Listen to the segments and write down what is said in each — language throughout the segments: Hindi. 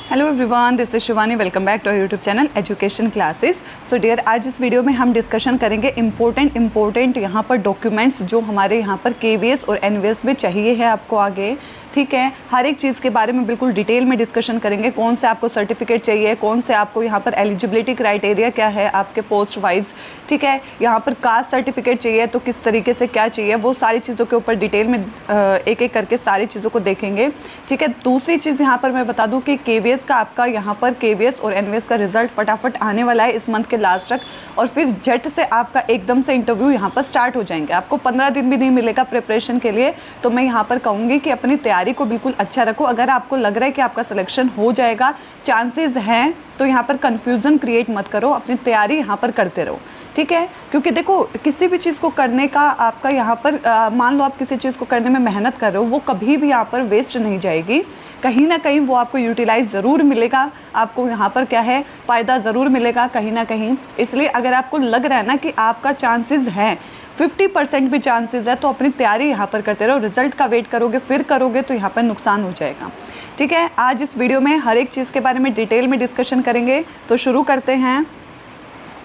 Hello everyone, this is Shivani. Welcome back to YouTube channel education classes. So dear, आज इस वीडियो में हम डिस्कशन करेंगे इम्पोर्टेंट यहाँ पर डॉक्यूमेंट्स जो हमारे यहाँ पर केवीएस और एनवीएस में चाहिए है आपको आगे। ठीक है, हर एक चीज़ के बारे में बिल्कुल डिटेल में डिस्कशन करेंगे। कौन से आपको सर्टिफिकेट चाहिए, कौन से आपको यहाँ पर एलिजिबिलिटी क्राइटेरिया क्या है आपके पोस्ट वाइज। ठीक है, यहाँ पर कास्ट सर्टिफिकेट चाहिए तो किस तरीके से क्या चाहिए, वो सारी चीज़ों के ऊपर डिटेल में एक एक करके सारी चीज़ों को देखेंगे। ठीक है, दूसरी चीज़ यहाँ पर मैं बता दूँ कि केवीएस का आपका यहाँ पर केवीएस और एनवीएस का रिजल्ट फटाफट आने वाला है इस मंथ के लास्ट तक, और फिर झट से आपका एकदम से इंटरव्यू यहाँ पर स्टार्ट हो जाएंगे। आपको 15 दिन भी नहीं मिलेगा प्रिपरेशन के लिए। तो मैं यहाँ पर कहूँगी कि अपनी तैयारी को बिल्कुल अच्छा रखो। अगर आपको लग रहा है कि आपका सिलेक्शन हो जाएगा, चांसेस हैं, तो यहाँ पर कंफ्यूजन क्रिएट मत करो, अपनी तैयारी यहाँ पर करते रहो। ठीक है, क्योंकि देखो किसी भी चीज़ को करने का आपका यहाँ पर मान लो आप किसी चीज़ को करने में मेहनत कर रहे हो, वो कभी भी यहाँ पर वेस्ट नहीं जाएगी। कहीं ना कहीं वो आपको यूटिलाइज ज़रूर मिलेगा, आपको यहाँ पर क्या है फ़ायदा ज़रूर मिलेगा कहीं ना कहीं। इसलिए अगर आपको लग रहा है ना कि आपका चांसेस हैं, 50% भी चांसेस है, तो अपनी तैयारी यहाँ पर करते रहो। रिजल्ट का वेट करोगे फिर करोगे तो यहाँ पर नुकसान हो जाएगा। ठीक है, आज इस वीडियो में हर एक चीज़ के बारे में डिटेल में डिस्कशन करेंगे। तो शुरू करते हैं।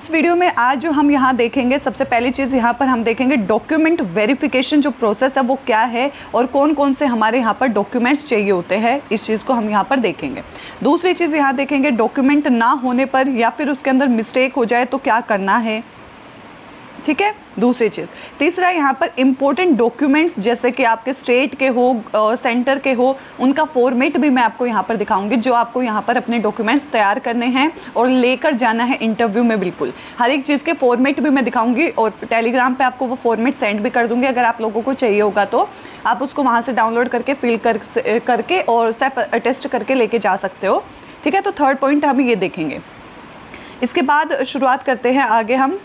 इस वीडियो में आज जो हम यहाँ देखेंगे, सबसे पहली चीज़ यहाँ पर हम देखेंगे डॉक्यूमेंट वेरिफिकेशन जो प्रोसेस है वो क्या है और कौन कौन से हमारे यहाँ पर डॉक्यूमेंट्स चाहिए होते हैं, इस चीज़ को हम यहाँ पर देखेंगे। दूसरी चीज़ यहाँ देखेंगे डॉक्यूमेंट ना होने पर या फिर उसके अंदर मिस्टेक हो जाए तो क्या करना है। ठीक है, दूसरी चीज़। तीसरा यहाँ पर इम्पोर्टेंट डॉक्यूमेंट्स जैसे कि आपके स्टेट के हो, सेंटर के हो, उनका फॉर्मेट भी मैं आपको यहाँ पर दिखाऊंगी, जो आपको यहाँ पर अपने डॉक्यूमेंट्स तैयार करने हैं और लेकर जाना है इंटरव्यू में। बिल्कुल हर एक चीज़ के फॉर्मेट भी मैं दिखाऊंगी और टेलीग्राम पे आपको वो फॉर्मेट सेंड भी कर दूंगी। अगर आप लोगों को चाहिए होगा तो आप उसको वहाँ से डाउनलोड करके फिल करके और सेल्फ अटेस्ट करके लेके जा सकते हो। ठीक है, तो थर्ड पॉइंट हम ये देखेंगे। इसके बाद शुरुआत करते हैं आगे हम।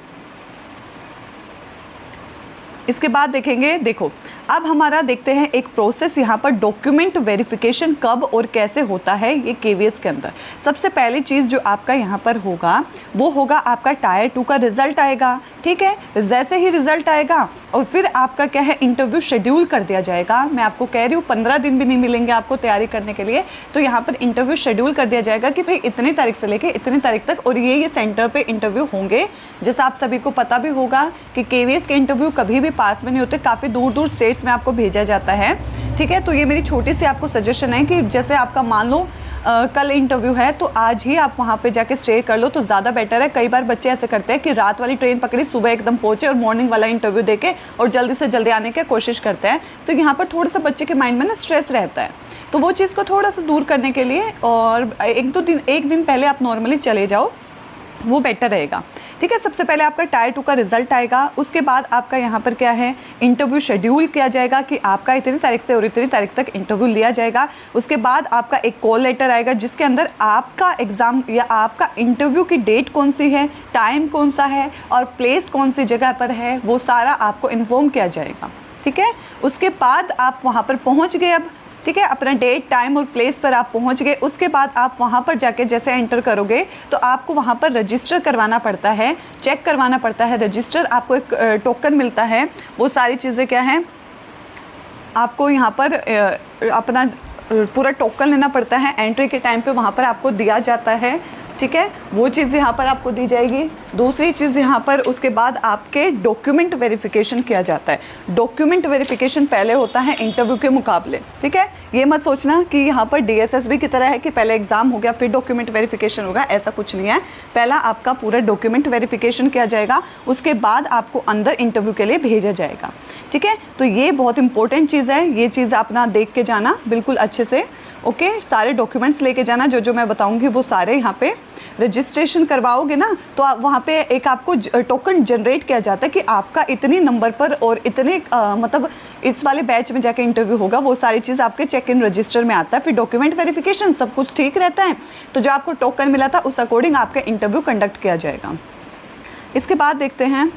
इसके बाद देखेंगे, देखो अब हमारा देखते हैं एक प्रोसेस यहाँ पर डॉक्यूमेंट वेरिफिकेशन कब और कैसे होता है ये केवीएस के अंदर। सबसे पहली चीज़ जो आपका यहाँ पर होगा वो होगा आपका टायर 2 का रिजल्ट आएगा। ठीक है, जैसे ही रिजल्ट आएगा और फिर आपका क्या है इंटरव्यू शेड्यूल कर दिया जाएगा। मैं आपको कह रही हूँ 15 दिन भी नहीं मिलेंगे आपको तैयारी करने के लिए। तो यहाँ पर इंटरव्यू शेड्यूल कर दिया जाएगा कि भाई इतनी तारीख से लेके इतनी तारीख तक और ये सेंटर पे इंटरव्यू होंगे। जैसा आप सभी को पता भी होगा कि केवीएस के इंटरव्यू कभी भी पास में नहीं होते, काफ़ी दूर दूर स्टेट्स में आपको भेजा जाता है। ठीक है, तो ये मेरी छोटी सी आपको सजेशन है कि जैसे आपका मान लो कल इंटरव्यू है तो आज ही आप वहाँ पे जाके स्टे कर लो तो ज़्यादा बेटर है। कई बार बच्चे ऐसे करते हैं कि रात वाली ट्रेन पकड़ी, सुबह एकदम पहुँचे और मॉर्निंग वाला इंटरव्यू देके और जल्दी से जल्दी आने की कोशिश करते हैं। तो यहाँ पर थोड़ा सा बच्चे के माइंड में ना स्ट्रेस रहता है, तो वो चीज़ को थोड़ा सा दूर करने के लिए और एक दिन पहले आप नॉर्मली चले जाओ, वो बेटर रहेगा। ठीक है, सबसे पहले आपका टायर 2 का रिजल्ट आएगा। उसके बाद आपका यहाँ पर क्या है इंटरव्यू शेड्यूल किया जाएगा कि आपका इतनी तारीख से और इतनी तारीख तक इंटरव्यू लिया जाएगा। उसके बाद आपका एक कॉल लेटर आएगा जिसके अंदर आपका एग्ज़ाम या आपका इंटरव्यू की डेट कौन सी है, टाइम कौन सा है और प्लेस कौन सी जगह पर है, वो सारा आपको इन्फॉर्म किया जाएगा। ठीक है, उसके बाद आप वहाँ पर पहुँच गए। अब ठीक है, अपना डेट टाइम और प्लेस पर आप पहुंच गए। उसके बाद आप वहां पर जाके जैसे एंटर करोगे तो आपको वहां पर रजिस्टर करवाना पड़ता है, चेक करवाना पड़ता है रजिस्टर। आपको एक टोकन मिलता है। वो सारी चीज़ें क्या हैं, आपको यहाँ पर अपना पूरा टोकन लेना पड़ता है। एंट्री के टाइम पे वहाँ पर आपको दिया जाता है। ठीक है, वो चीज़ यहाँ पर आपको दी जाएगी। दूसरी चीज़ यहाँ पर उसके बाद आपके डॉक्यूमेंट वेरिफिकेशन किया जाता है। डॉक्यूमेंट वेरिफिकेशन पहले होता है इंटरव्यू के मुकाबले। ठीक है, ये मत सोचना कि यहाँ पर डीएसएसबी की तरह है कि पहले एग्ज़ाम हो गया फिर डॉक्यूमेंट वेरिफिकेशन होगा, ऐसा कुछ नहीं है। पहला आपका पूरा डॉक्यूमेंट वेरिफिकेशन किया जाएगा, उसके बाद आपको अंदर इंटरव्यू के लिए भेजा जाएगा। ठीक है, तो ये बहुत इंपॉर्टेंट चीज़ है, ये चीज़ अपना देख के जाना बिल्कुल अच्छे से। ओके, सारे डॉक्यूमेंट्स लेके जाना, जो मैं बताऊंगी वो सारे यहाँ पे रजिस्ट्रेशन करवाओगे ना तो आप वहाँ पे एक आपको टोकन जनरेट किया जाता है कि आपका इतनी नंबर पर और इतने मतलब इस वाले बैच में जाके इंटरव्यू होगा। वो सारी चीज़ आपके चेक इन रजिस्टर में आता है। फिर डॉक्यूमेंट वेरिफिकेशन सब कुछ ठीक रहता है तो जो आपको टोकन मिला था उस अकॉर्डिंग आपका इंटरव्यू कंडक्ट किया जाएगा। इसके बाद देखते हैं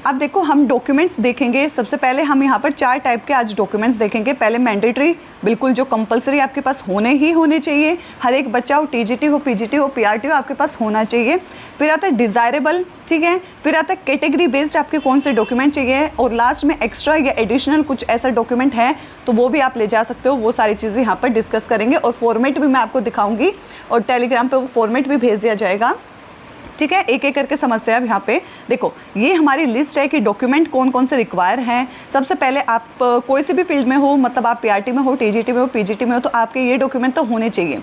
अब देखो हम डॉक्यूमेंट्स देखेंगे। सबसे पहले हम यहाँ पर 4 टाइप के आज डॉक्यूमेंट्स देखेंगे। पहले मैंडेटरी, बिल्कुल जो कंपलसरी आपके पास होने ही होने चाहिए, हर एक बच्चा हो, टीजीटी हो, पीजीटी हो, पीआरटी हो, आपके पास होना चाहिए। फिर आता है डिज़ायरेबल, ठीक है। फिर आता है कैटेगरी बेस्ड आपके कौन से डॉक्यूमेंट चाहिए, और लास्ट में एक्स्ट्रा या एडिशनल कुछ ऐसा डॉक्यूमेंट है तो वो भी आप ले जा सकते हो। वो सारी चीज़ें यहाँ पर डिस्कस करेंगे और फॉर्मेट भी मैं आपको दिखाऊंगी और टेलीग्राम पे वो फॉर्मेट भी भेज दिया जाएगा, ठीक है। एक एक करके समझते हैं। अब यहाँ पे देखो ये हमारी लिस्ट है कि डॉक्यूमेंट कौन कौन से रिक्वायर हैं। सबसे पहले आप कोई सी भी फील्ड में हो, मतलब आप पीआरटी में हो, टीजीटी में हो, पीजीटी में हो, तो आपके ये डॉक्यूमेंट तो होने चाहिए।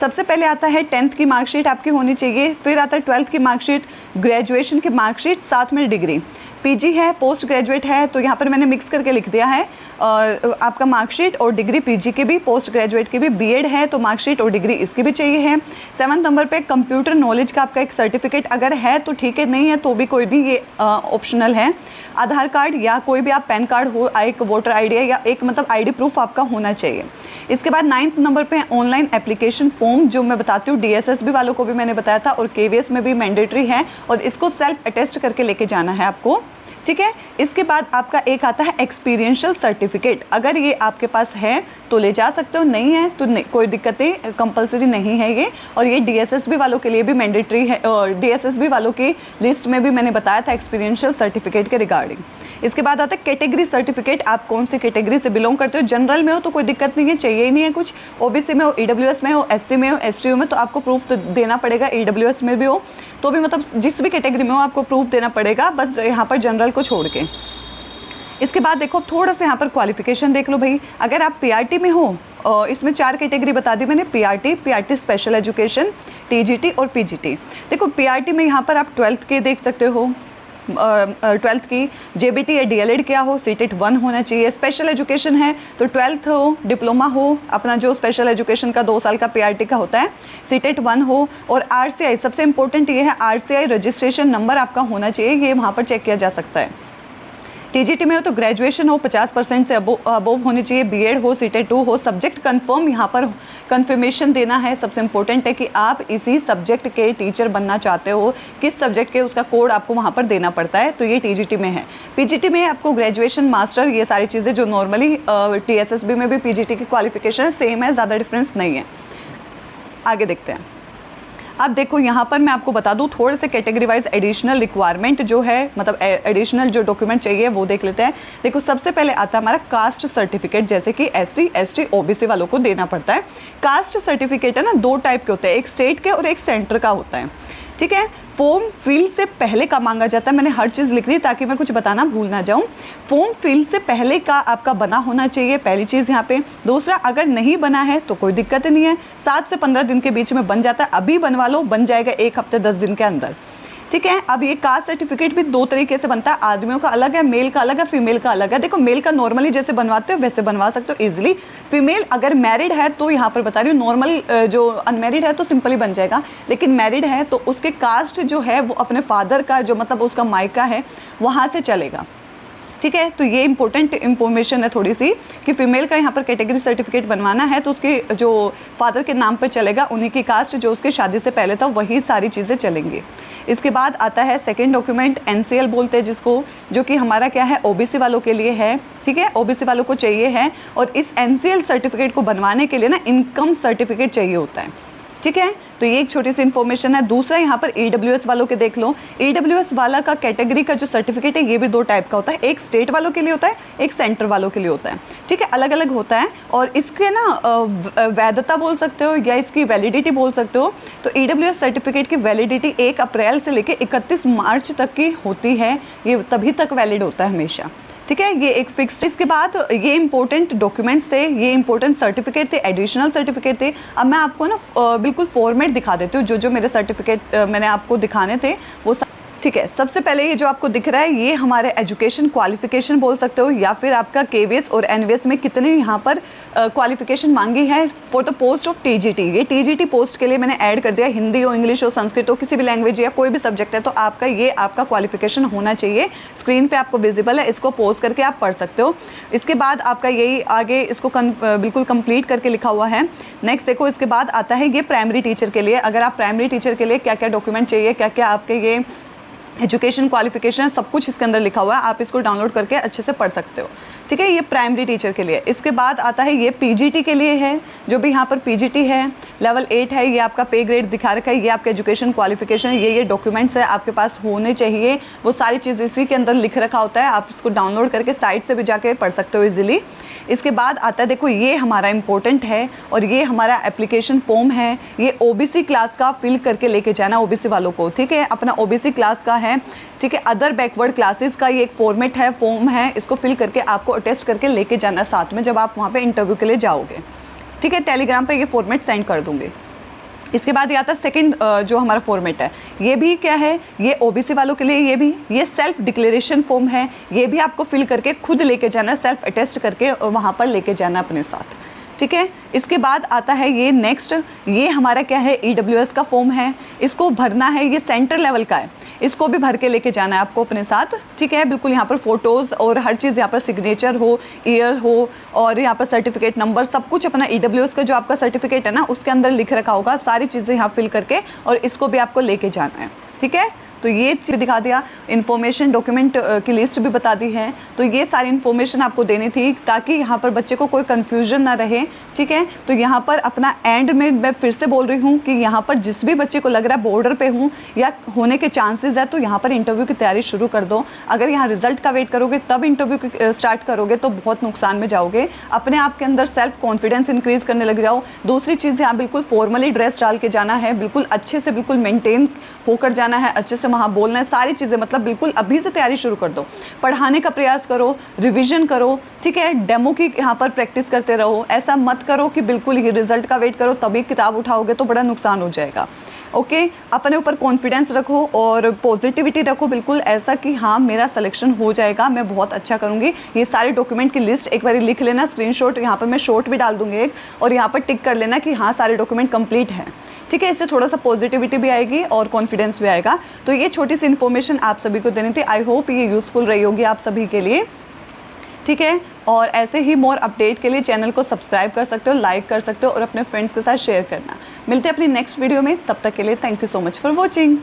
सबसे पहले आता है 10th की मार्कशीट आपकी होनी चाहिए। फिर आता है 12th की मार्कशीट, ग्रेजुएशन की मार्कशीट, साथ में डिग्री। पीजी है, पोस्ट ग्रेजुएट है, तो यहाँ पर मैंने मिक्स करके लिख दिया है आपका मार्कशीट और डिग्री पीजी की भी, पोस्ट ग्रेजुएट की भी। बीएड है तो मार्कशीट और डिग्री इसकी भी चाहिए है। 7 नंबर पे कंप्यूटर नॉलेज का आपका एक सर्टिफिकेट अगर है तो ठीक है, नहीं है तो भी कोई नहीं, ये ऑप्शनल है। आधार कार्ड या कोई भी आप पैन कार्ड हो, एक वोटर आईडी है या एक मतलब आईडी प्रूफ आपका होना चाहिए। इसके बाद 9th नंबर पे ऑनलाइन एप्लीकेशन फॉर्म, जो मैं बताती हूँ डीएसएसबी वालों को भी मैंने बताया था और केवीएस में भी मैंडेटरी है और इसको सेल्फ अटेस्ट करके लेके जाना है आपको, ठीक है। इसके बाद आपका एक आता है एक्सपीरियंशियल सर्टिफिकेट, अगर ये आपके पास है तो ले जा सकते हो, नहीं है तो नहीं, कोई दिक्कत नहीं, कंपलसरी नहीं है ये। और ये डीएसएसबी वालों के लिए भी मैंडेटरी है, और डीएसएसबी वालों की लिस्ट में भी मैंने बताया था एक्सपीरियंशियल सर्टिफिकेट के रिगार्डिंग। इसके बाद आता है कैटेगरी सर्टिफिकेट, आप कौन सी कैटेगरी से बिलोंग करते हो। जनरल में हो तो कोई दिक्कत नहीं है, चाहिए ही नहीं है कुछ। ओबीसी में हो, ईडब्ल्यूएस में हो, एससी में हो, एसटी में, तो आपको प्रूफ तो देना पड़ेगा। ईडब्ल्यूएस में भी हो तो भी, मतलब जिस भी कैटेगरी में हो आपको प्रूफ देना पड़ेगा, बस यहाँ पर जनरल को छोड़ के। इसके बाद देखो थोड़ा सा यहाँ पर क्वालिफिकेशन देख लो भाई। अगर आप पीआरटी में हो, इसमें 4 कैटेगरी बता दी मैंने, पीआरटी स्पेशल एजुकेशन, टीजीटी और पीजीटी। देखो पीआरटी में यहाँ पर आप 12th के देख सकते हो, 12th की, जेबीटी या डीएलएड क्या हो, सीटेट 1 होना चाहिए। स्पेशल एजुकेशन है तो 12th हो, डिप्लोमा हो, अपना जो स्पेशल एजुकेशन का 2 साल का पीआरटी का होता है, सीटेट 1 हो। और आरसीआई, सबसे इंपॉर्टेंट ये है, आरसीआई रजिस्ट्रेशन नंबर आपका होना चाहिए, ये वहाँ पर चेक किया जा सकता है। टीजीटी में हो तो ग्रेजुएशन हो, 50% से अबोव होनी चाहिए, बीएड हो, सीटेट 2 हो, सब्जेक्ट कंफर्म, यहाँ पर कंफर्मेशन देना है। सबसे इंपॉर्टेंट है कि आप इसी सब्जेक्ट के टीचर बनना चाहते हो, किस सब्जेक्ट के, उसका कोड आपको वहाँ पर देना पड़ता है, तो ये टीजीटी में है। पीजीटी में आपको ग्रेजुएशन, मास्टर, ये सारी चीज़ें जो नॉर्मली टीएसएसबी में भी पीजीटी की क्वालिफिकेशन सेम है, ज़्यादा डिफरेंस नहीं है। आगे देखते हैं। अब देखो यहाँ पर मैं आपको बता दूँ थोड़े से कैटेगरी वाइज एडिशनल रिक्वायरमेंट जो है, मतलब एडिशनल जो डॉक्यूमेंट चाहिए वो देख लेते हैं। देखो सबसे पहले आता है हमारा कास्ट सर्टिफिकेट, जैसे कि एससी, एसटी, ओबीसी वालों को देना पड़ता है। कास्ट सर्टिफिकेट है ना, 2 टाइप के होते हैं, एक स्टेट के और एक सेंटर का होता है, ठीक है। फॉर्म फिल से पहले का मांगा जाता है, मैंने हर चीज़ लिख दी ताकि मैं कुछ बताना भूल ना जाऊं। फॉर्म फिल से पहले का आपका बना होना चाहिए, पहली चीज़ यहाँ पे। दूसरा, अगर नहीं बना है तो कोई दिक्कत नहीं है, 7 से 15 दिन के बीच में बन जाता है, अभी बनवा लो, बन जाएगा 1 हफ्ते 10 दिन के अंदर, ठीक है। अब ये कास्ट सर्टिफिकेट भी 2 तरीके से बनता है, आदमियों का अलग है, मेल का अलग है, फीमेल का अलग है। देखो मेल का नॉर्मली जैसे बनवाते हो वैसे बनवा सकते हो इजीली। फीमेल अगर मैरिड है तो यहाँ पर बता रही हूँ, नॉर्मल जो अनमैरिड है तो सिंपली बन जाएगा, लेकिन मैरिड है तो उसके कास्ट जो है वो अपने फादर का, जो मतलब उसका मायका है, वहाँ से चलेगा, ठीक है। तो ये इंपॉर्टेंट इन्फॉर्मेशन है थोड़ी सी कि फीमेल का यहाँ पर कैटेगरी सर्टिफिकेट बनवाना है तो उसके जो फादर के नाम पर चलेगा, उन्हीं की कास्ट जो उसके शादी से पहले था वही सारी चीज़ें चलेंगी। इसके बाद आता है सेकंड डॉक्यूमेंट, एनसीएल बोलते हैं जिसको, जो कि हमारा क्या है, ओबीसी वालों के लिए है, ठीक है, ओबीसी वालों को चाहिए है। और इस एनसीएल सर्टिफिकेट को बनवाने के लिए ना इनकम सर्टिफिकेट चाहिए होता है, ठीक है। तो ये एक छोटी सी इन्फॉर्मेशन है। दूसरा यहाँ पर ईडब्ल्यूएस वालों के देख लो, ईडब्ल्यूएस वाला का कैटेगरी का जो सर्टिफिकेट है ये भी 2 टाइप का होता है, एक स्टेट वालों के लिए होता है, एक सेंटर वालों के लिए होता है, ठीक है, अलग अलग होता है। और इसके ना वैधता बोल सकते हो या इसकी वैलिडिटी बोल सकते हो। तो ईडब्ल्यूएस सर्टिफिकेट की वैलिडिटी 1 अप्रैल से लेकर 31 मार्च तक की होती है, ये तभी तक वैलिड होता है हमेशा, ठीक है, ये एक फिक्स। इसके बाद ये इंपॉर्टेंट डॉक्यूमेंट्स थे, ये इंपॉर्टेंट सर्टिफिकेट थे, एडिशनल सर्टिफिकेट थे। अब मैं आपको ना बिल्कुल फॉर्मेट दिखा देती हूँ, जो जो मेरे सर्टिफिकेट मैंने आपको दिखाने थे वो, ठीक है। सबसे पहले ये जो आपको दिख रहा है ये हमारे एजुकेशन क्वालिफिकेशन बोल सकते हो, या फिर आपका केवीएस और एनवीएस में कितनी यहाँ पर क्वालिफिकेशन मांगी है for the post of TGT. ये टीजीटी पोस्ट के लिए मैंने ऐड कर दिया, हिंदी हो, इंग्लिश हो, संस्कृत हो, किसी भी लैंग्वेज या कोई भी सब्जेक्ट है तो आपका ये आपका क्वालिफिकेशन होना चाहिए। स्क्रीन पे आपको विजिबल है, इसको पोज करके आप पढ़ सकते हो। इसके बाद आपका यही आगे इसको बिल्कुल कंप्लीट करके लिखा हुआ है। नेक्स्ट देखो, इसके बाद आता है ये प्राइमरी टीचर के लिए। अगर आप प्राइमरी टीचर के लिए क्या क्या डॉक्यूमेंट चाहिए, क्या क्या आपके ये एजुकेशन क्वालिफिकेशन सब कुछ इसके अंदर लिखा हुआ है, आप इसको डाउनलोड करके अच्छे से पढ़ सकते हो। ठीक है, ये प्राइमरी टीचर के लिए। इसके बाद आता है ये पीजीटी के लिए है, जो भी यहाँ पर पीजीटी है लेवल 8 है, ये आपका पे ग्रेड दिखा रखा है, ये आपका एजुकेशन क्वालिफिकेशन, ये डॉक्यूमेंट्स है आपके पास होने चाहिए, वो सारी चीज़ इसी के अंदर लिख रखा होता है, आप इसको डाउनलोड करके साइट से भी जाके पढ़ सकते हो ईजिली। इसके बाद आता है देखो ये हमारा इंपॉर्टेंट है और ये हमारा एप्लीकेशन फॉर्म है, ये ओबीसी क्लास का फिल करके लेके जाना ओबीसी वालों को। ठीक है, अपना ओबीसी क्लास का है। ठीक है, अदर बैकवर्ड क्लासेस का ये एक फॉर्मेट है, फॉर्म है, इसको फिल करके आपको अटेस्ट करके लेके जाना साथ में जब आप वहाँ पे इंटरव्यू के लिए जाओगे। ठीक है, टेलीग्राम पे ये फॉर्मेट सेंड कर दूँगी। इसके बाद ये आता है सेकंड जो हमारा फॉर्मेट है, ये भी क्या है, ये ओबीसी वालों के लिए ये सेल्फ डिक्लेरेशन फॉर्म है, ये भी आपको फिल करके खुद लेके जाना, सेल्फ अटेस्ट करके वहाँ पर लेके जाना अपने साथ। ठीक है, इसके बाद आता है ये नेक्स्ट, ये हमारा क्या है, EWS का फॉर्म है, इसको भरना है, ये सेंटर लेवल का है, इसको भी भर के लेके जाना है आपको अपने साथ। ठीक है, बिल्कुल यहाँ पर फ़ोटोज़ और हर चीज़, यहाँ पर सिग्नेचर हो, ईयर हो और यहाँ पर सर्टिफिकेट नंबर, सब कुछ अपना EWS का जो आपका सर्टिफिकेट है ना उसके अंदर लिख रखा होगा, सारी चीज़ें यहाँ फिल करके और इसको भी आपको लेके जाना है। ठीक है, तो ये चीज़ दिखा दिया, इन्फॉर्मेशन डॉक्यूमेंट की लिस्ट भी बता दी है। तो ये सारी इन्फॉर्मेशन आपको देनी थी ताकि यहाँ पर बच्चे को कोई कन्फ्यूजन ना रहे। ठीक है, तो यहाँ पर अपना एंड में मैं फिर से बोल रही हूँ कि यहाँ पर जिस भी बच्चे को लग रहा है बॉर्डर पे हूँ या होने के चांसेस है, तो यहाँ पर इंटरव्यू की तैयारी शुरू कर दो। अगर यहाँ रिजल्ट का वेट करोगे तब इंटरव्यू स्टार्ट करोगे तो बहुत नुकसान में जाओगे। अपने आप के अंदर सेल्फ कॉन्फिडेंस इंक्रीज़ करने लग जाओ। दूसरी चीज़, यहाँ बिल्कुल फॉर्मली ड्रेस डाल के जाना है, बिल्कुल अच्छे से, बिल्कुल मेनटेन होकर जाना है, अच्छे से वहाँ बोलना है, सारी चीज़ें, मतलब बिल्कुल अभी से तैयारी शुरू कर दो। पढ़ाने का प्रयास करो, रिवीजन करो। ठीक है, डेमो की यहाँ पर प्रैक्टिस करते रहो। ऐसा मत करो कि बिल्कुल ही रिजल्ट का वेट करो तभी किताब उठाओगे, तो बड़ा नुकसान हो जाएगा। ओके, अपने ऊपर कॉन्फिडेंस रखो और पॉजिटिविटी रखो, बिल्कुल ऐसा कि हाँ मेरा सिलेक्शन हो जाएगा, मैं बहुत अच्छा करूँगी। ये सारे डॉक्यूमेंट की लिस्ट एक बार लिख लेना, स्क्रीनशॉट, यहाँ पर मैं शॉट भी डाल दूँगी एक, और यहाँ पर टिक कर लेना कि हाँ सारे डॉक्यूमेंट कंप्लीट हैं। ठीक है, इससे थोड़ा सा पॉजिटिविटी भी आएगी और कॉन्फिडेंस भी आएगा। तो ये छोटी सी इन्फॉर्मेशन आप सभी को देनी थी। आई होप ये यूज़फुल रही होगी आप सभी के लिए। ठीक है, और ऐसे ही मोर अपडेट के लिए चैनल को सब्सक्राइब कर सकते हो, लाइक कर सकते हो और अपने फ्रेंड्स के साथ शेयर करना। मिलते हैं अपनी नेक्स्ट वीडियो में, तब तक के लिए thank you so much for watching.